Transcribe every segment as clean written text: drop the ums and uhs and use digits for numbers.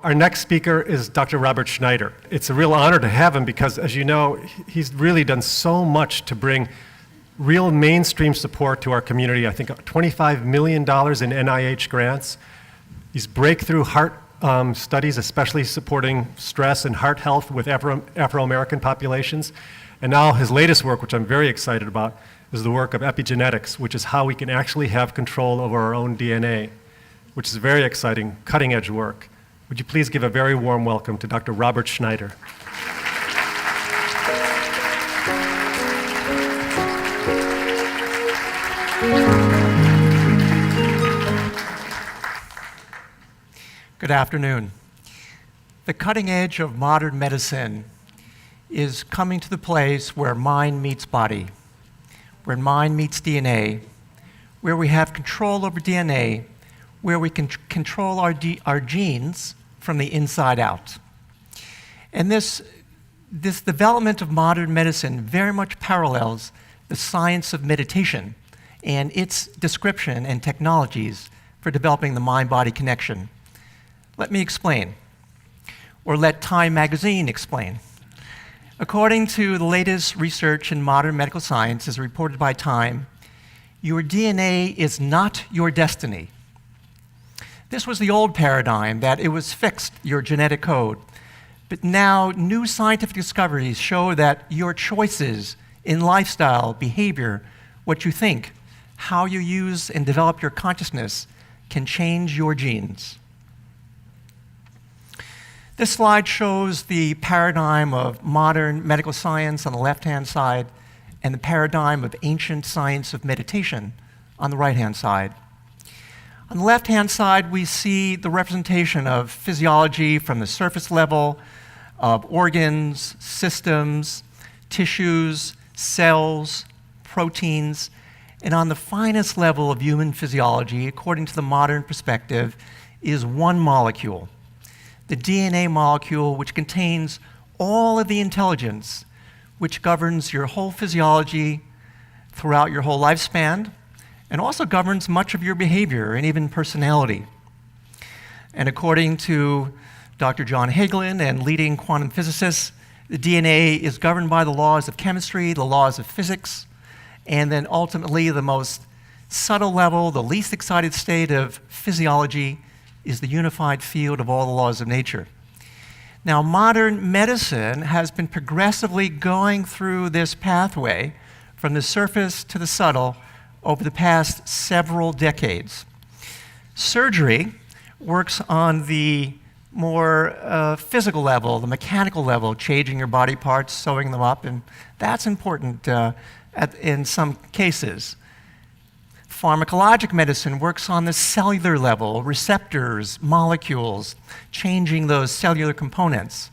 Our next speaker is Dr. Robert Schneider. It's a real honor to have him because, as you know, he's really done so much to bring real mainstream support to our community. I think $25 million in NIH grants. These breakthrough heart studies, especially supporting stress and heart health with Afro-American populations. And now his latest work, which I'm very excited about, is the work of epigenetics, which is how we can actually have control over our own DNA, which is very exciting, cutting-edge work. Would you please give a very warm welcome to Dr. Robert Schneider. Good afternoon. The cutting edge of modern medicine is coming to the place where mind meets body, where mind meets DNA, where we have control over DNA, where we can control our genes from the inside out. And this development of modern medicine very much parallels the science of meditation and its description and technologies for developing the mind-body connection. Let me explain, or let Time magazine explain. According to the latest research in modern medical science, as reported by Time, your DNA is not your destiny. This was the old paradigm, that it was fixed, your genetic code. But now, new scientific discoveries show that your choices in lifestyle, behavior, what you think, how you use and develop your consciousness can change your genes. This slide shows the paradigm of modern medical science on the left-hand side and the paradigm of ancient science of meditation on the right-hand side. On the left-hand side, we see the representation of physiology from the surface level of organs, systems, tissues, cells, proteins, and on the finest level of human physiology, according to the modern perspective, is one molecule. The DNA molecule, which contains all of the intelligence which governs your whole physiology throughout your whole lifespan, and also governs much of your behavior and even personality. And according to Dr. John Hagelin and leading quantum physicists, the DNA is governed by the laws of chemistry, the laws of physics, and then ultimately the most subtle level, the least excited state of physiology is the unified field of all the laws of nature. Now, modern medicine has been progressively going through this pathway from the surface to the subtle over the past several decades. Surgery works on the more physical level, the mechanical level, changing your body parts, sewing them up, and that's important in some cases. Pharmacologic medicine works on the cellular level, receptors, molecules, changing those cellular components.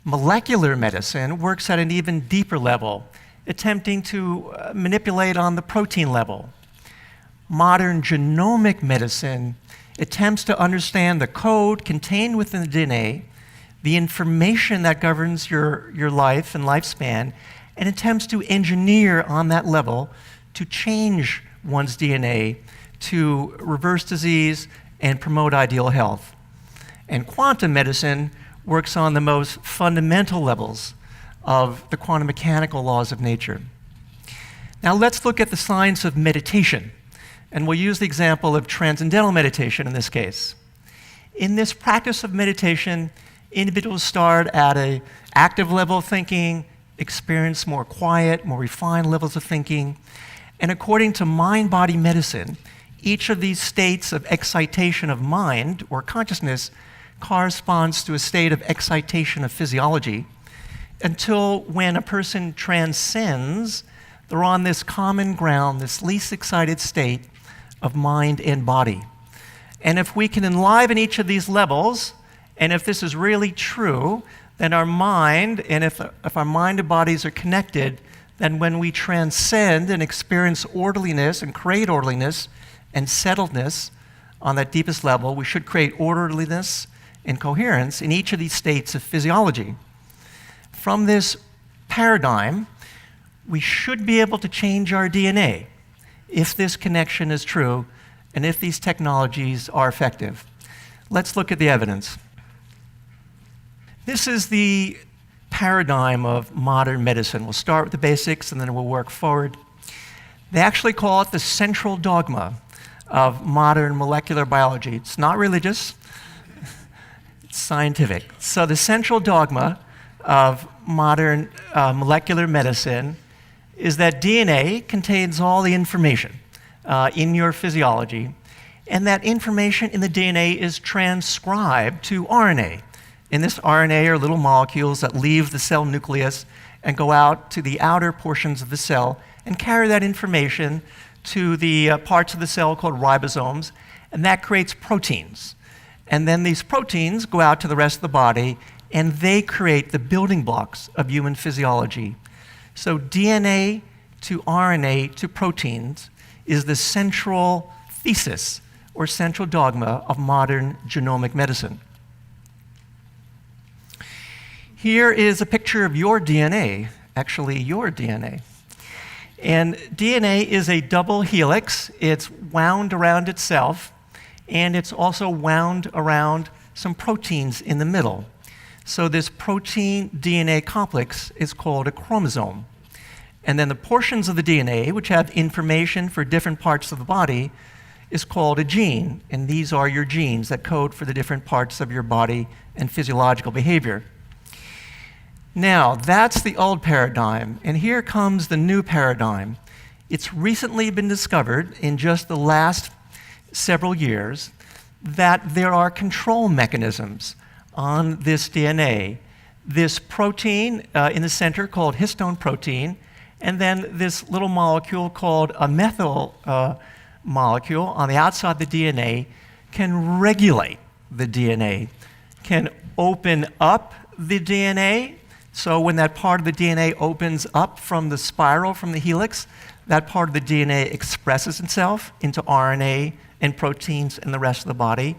Molecular medicine works at an even deeper level, attempting to manipulate on the protein level. Modern genomic medicine attempts to understand the code contained within the DNA, the information that governs your life and lifespan, and attempts to engineer on that level to change one's DNA to reverse disease and promote ideal health. And quantum medicine works on the most fundamental levels of the quantum mechanical laws of nature. Now let's look at the science of meditation, and we'll use the example of transcendental meditation in this case. In this practice of meditation, individuals start at an active level of thinking, experience more quiet, more refined levels of thinking, and according to mind-body medicine, each of these states of excitation of mind or consciousness corresponds to a state of excitation of physiology until when a person transcends, they're on this common ground, this least excited state of mind and body. And if we can enliven each of these levels, and if this is really true, then our mind, and if our mind and bodies are connected, then when we transcend and experience orderliness and create orderliness and settledness on that deepest level, we should create orderliness and coherence in each of these states of physiology. From this paradigm, we should be able to change our DNA if this connection is true and if these technologies are effective. Let's look at the evidence. This is the paradigm of modern medicine. We'll start with the basics and then we'll work forward. They actually call it the central dogma of modern molecular biology. It's not religious, it's scientific. So the central dogma of modern molecular medicine is that DNA contains all the information in your physiology, and that information in the DNA is transcribed to RNA. And this RNA are little molecules that leave the cell nucleus and go out to the outer portions of the cell and carry that information to the parts of the cell called ribosomes, and that creates proteins. And then these proteins go out to the rest of the body, and they create the building blocks of human physiology. So DNA to RNA to proteins is the central thesis or central dogma of modern genomic medicine. Here is a picture of your DNA, actually your DNA. And DNA is a double helix. It's wound around itself, and it's also wound around some proteins in the middle. So this protein-DNA complex is called a chromosome. And then the portions of the DNA, which have information for different parts of the body, is called a gene. And these are your genes that code for the different parts of your body and physiological behavior. Now, that's the old paradigm, and here comes the new paradigm. It's recently been discovered in just the last several years that there are control mechanisms on this DNA. This protein in the center called histone protein, and then this little molecule called a methyl molecule on the outside of the DNA can regulate the DNA, can open up the DNA. So when that part of the DNA opens up from the spiral, from the helix, that part of the DNA expresses itself into RNA and proteins in the rest of the body.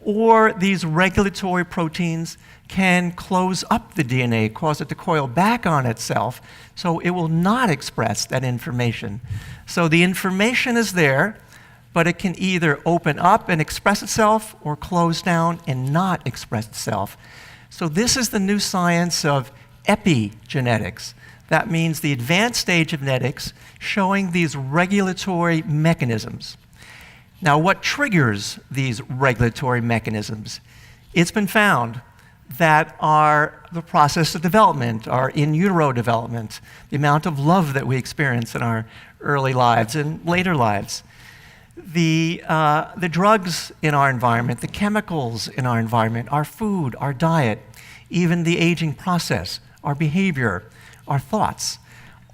Or these regulatory proteins can close up the DNA, cause it to coil back on itself, so it will not express that information. So the information is there, but it can either open up and express itself or close down and not express itself. So this is the new science of epigenetics. That means the advanced stage of genetics showing these regulatory mechanisms. Now, what triggers these regulatory mechanisms? It's been found that the process of development, our in utero development, the amount of love that we experience in our early lives and later lives, the drugs in our environment, the chemicals in our environment, our food, our diet, even the aging process, our behavior, our thoughts.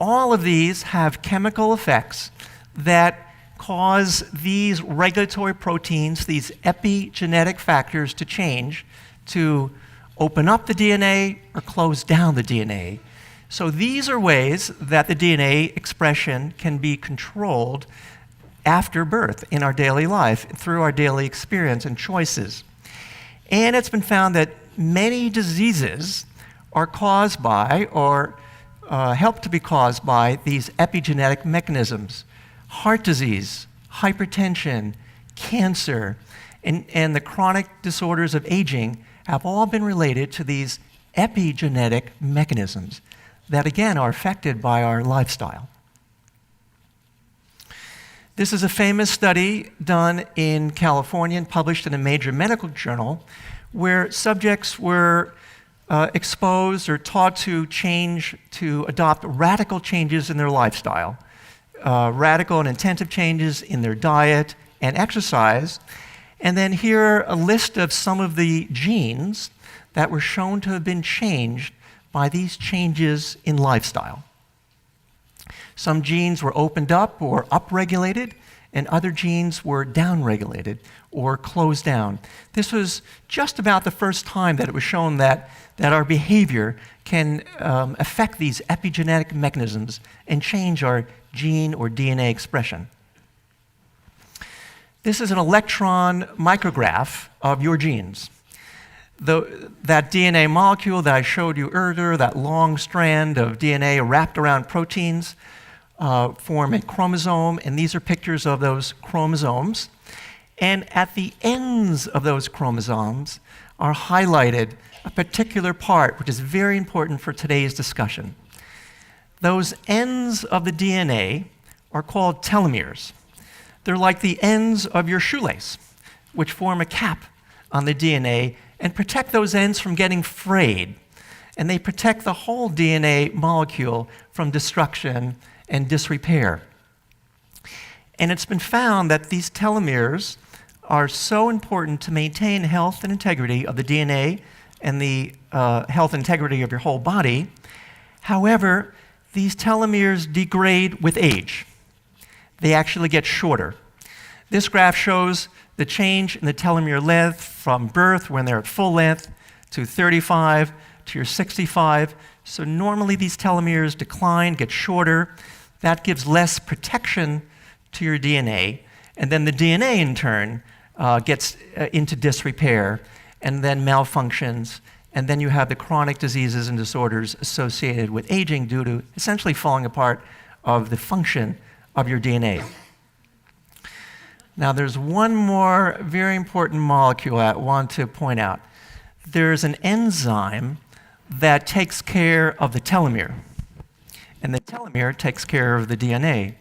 All of these have chemical effects that cause these regulatory proteins, these epigenetic factors to change, to open up the DNA or close down the DNA. So these are ways that the DNA expression can be controlled after birth in our daily life, through our daily experience and choices. And it's been found that many diseases are caused by, or help to be caused by, these epigenetic mechanisms. Heart disease, hypertension, cancer, and the chronic disorders of aging have all been related to these epigenetic mechanisms that, again, are affected by our lifestyle. This is a famous study done in California and published in a major medical journal where subjects were exposed or taught to adopt radical changes in their lifestyle, radical and intensive changes in their diet and exercise. And then here are a list of some of the genes that were shown to have been changed by these changes in lifestyle. Some genes were opened up or upregulated, and other genes were downregulated or closed down. This was just about the first time that it was shown that our behavior can affect these epigenetic mechanisms and change our gene or DNA expression. This is an electron micrograph of your genes. That DNA molecule that I showed you earlier, that long strand of DNA wrapped around proteins, form a chromosome, and these are pictures of those chromosomes. And at the ends of those chromosomes are highlighted a particular part, which is very important for today's discussion. Those ends of the DNA are called telomeres. They're like the ends of your shoelace, which form a cap on the DNA and protect those ends from getting frayed. And they protect the whole DNA molecule from destruction and disrepair. And it's been found that these telomeres are so important to maintain health and integrity of the DNA and the health and integrity of your whole body. However, these telomeres degrade with age. They actually get shorter. This graph shows the change in the telomere length from birth, when they're at full length, to 35, to your 65. So normally these telomeres decline, get shorter. That gives less protection to your DNA. And then the DNA, in turn, gets into disrepair and then malfunctions. And then you have the chronic diseases and disorders associated with aging due to essentially falling apart of the function of your DNA. Now, there's one more very important molecule I want to point out. There's an enzyme that takes care of the telomere, and the telomere takes care of the DNA.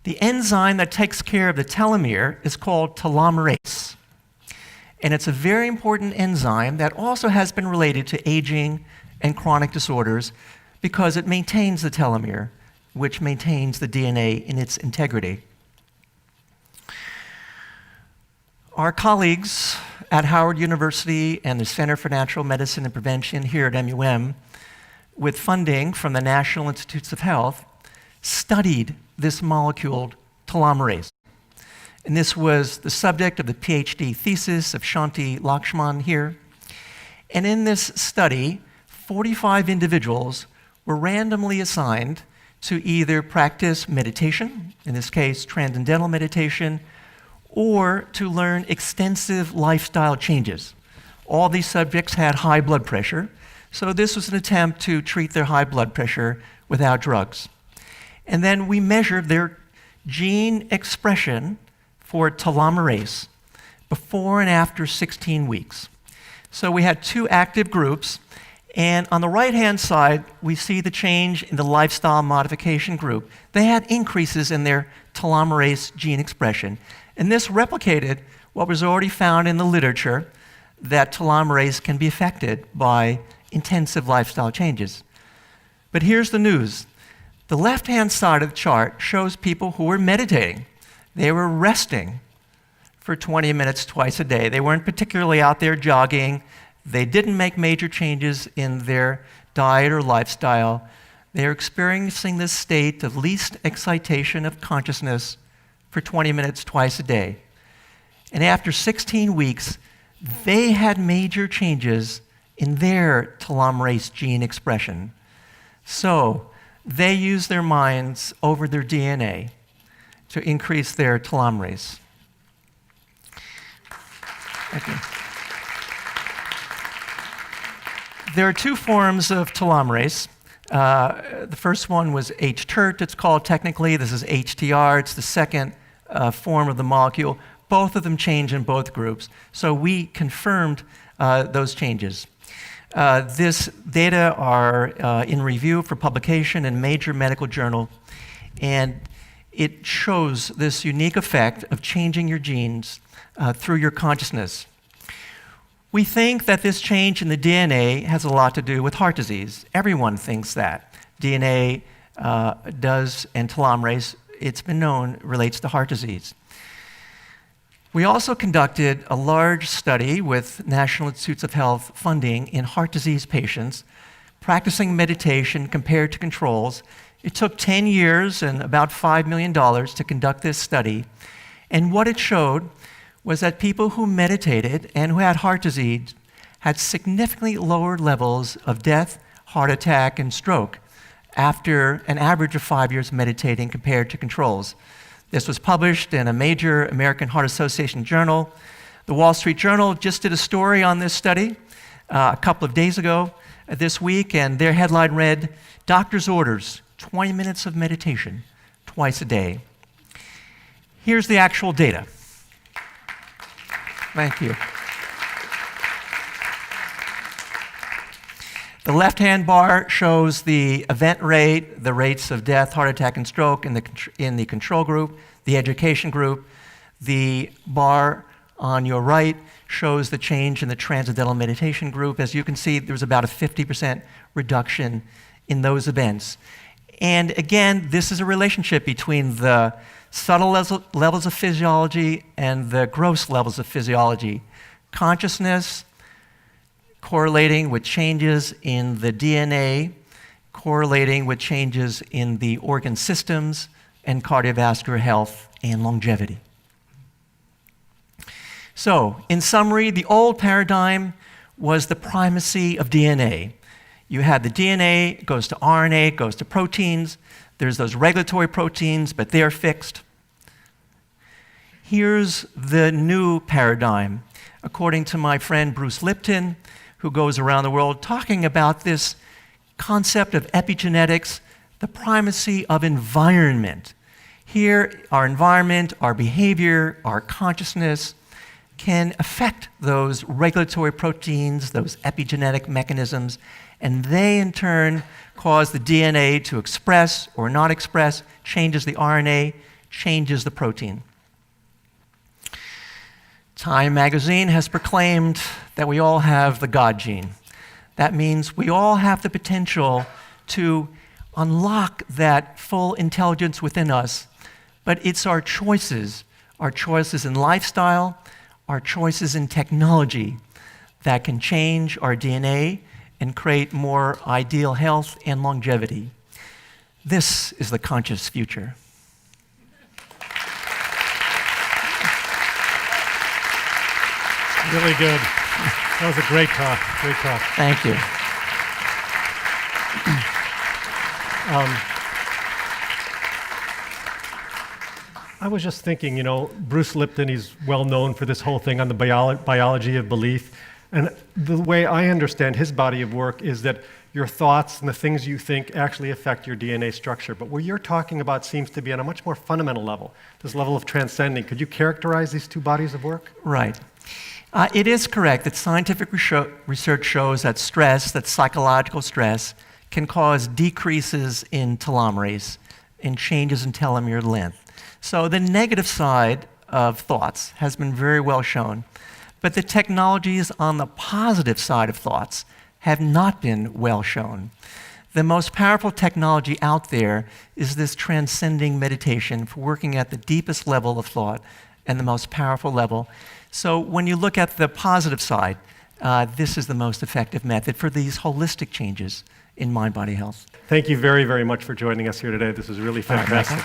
The enzyme that takes care of the telomere is called telomerase, and it's a very important enzyme that also has been related to aging and chronic disorders because it maintains the telomere, which maintains the DNA in its integrity. Our colleagues at Howard University and the Center for Natural Medicine and Prevention here at MUM, with funding from the National Institutes of Health, studied this molecule, telomerase. And this was the subject of the PhD thesis of Shanti Lakshman here. And in this study, 45 individuals were randomly assigned to either practice meditation, in this case transcendental meditation, or to learn extensive lifestyle changes. All these subjects had high blood pressure, so this was an attempt to treat their high blood pressure without drugs. And then we measured their gene expression for telomerase before and after 16 weeks. So we had two active groups, and on the right-hand side, we see the change in the lifestyle modification group. They had increases in their telomerase gene expression. And this replicated what was already found in the literature, that telomerase can be affected by intensive lifestyle changes. But here's the news. The left-hand side of the chart shows people who were meditating. They were resting for 20 minutes twice a day. They weren't particularly out there jogging. They didn't make major changes in their diet or lifestyle. They're experiencing this state of least excitation of consciousness for 20 minutes twice a day. And after 16 weeks, they had major changes in their telomerase gene expression. So they used their minds over their DNA to increase their telomerase. Thank you. There are two forms of telomerase. The first one was H-TERT, it's called technically. This is HTR. It's the second form of the molecule. Both of them change in both groups. So we confirmed those changes. This data are in review for publication in a major medical journal, and it shows this unique effect of changing your genes through your consciousness. We think that this change in the DNA has a lot to do with heart disease. Everyone thinks that. DNA does, and telomerase, it's been known, relates to heart disease. We also conducted a large study with National Institutes of Health funding in heart disease patients, practicing meditation compared to controls. It took 10 years and about $5 million to conduct this study. And what it showed was that people who meditated and who had heart disease had significantly lower levels of death, heart attack, and stroke after an average of 5 years of meditating compared to controls. This was published in a major American Heart Association journal. The Wall Street Journal just did a story on this study a couple of days ago this week, and their headline read, "Doctor's orders, 20 minutes of meditation twice a day." Here's the actual data. Thank you. The left-hand bar shows the event rate, the rates of death, heart attack, and stroke in the control group, the education group. The bar on your right shows the change in the transcendental meditation group. As you can see, there was about a 50% reduction in those events. And again, this is a relationship between the subtle levels of physiology and the gross levels of physiology. Consciousness correlating with changes in the DNA, correlating with changes in the organ systems and cardiovascular health and longevity. So, in summary, the old paradigm was the primacy of DNA. You had the DNA, goes to RNA, goes to proteins. There's those regulatory proteins, but they're fixed. Here's the new paradigm, according to my friend Bruce Lipton, who goes around the world talking about this concept of epigenetics, the primacy of environment. Here, our environment, our behavior, our consciousness can affect those regulatory proteins, those epigenetic mechanisms, and they in turn cause the DNA to express or not express, changes the RNA, changes the protein. Time magazine has proclaimed that we all have the God gene. That means we all have the potential to unlock that full intelligence within us, but it's our choices in lifestyle, our choices in technology that can change our DNA and create more ideal health and longevity. This is the conscious future. Really good. That was a great talk. Great talk. Thank you. I was just thinking, Bruce Lipton, he's well known for this whole thing on the biology of belief. And the way I understand his body of work is that your thoughts and the things you think actually affect your DNA structure. But what you're talking about seems to be on a much more fundamental level, this level of transcending. Could you characterize these two bodies of work? Right. It is correct that scientific research shows that stress, that psychological stress, can cause decreases in telomerase and changes in telomere length. So the negative side of thoughts has been very well shown, but the technologies on the positive side of thoughts have not been well shown. The most powerful technology out there is this transcending meditation for working at the deepest level of thought and the most powerful level. So when you look at the positive side, this is the most effective method for these holistic changes in mind-body health. Thank you very, very much for joining us here today. This was really fantastic.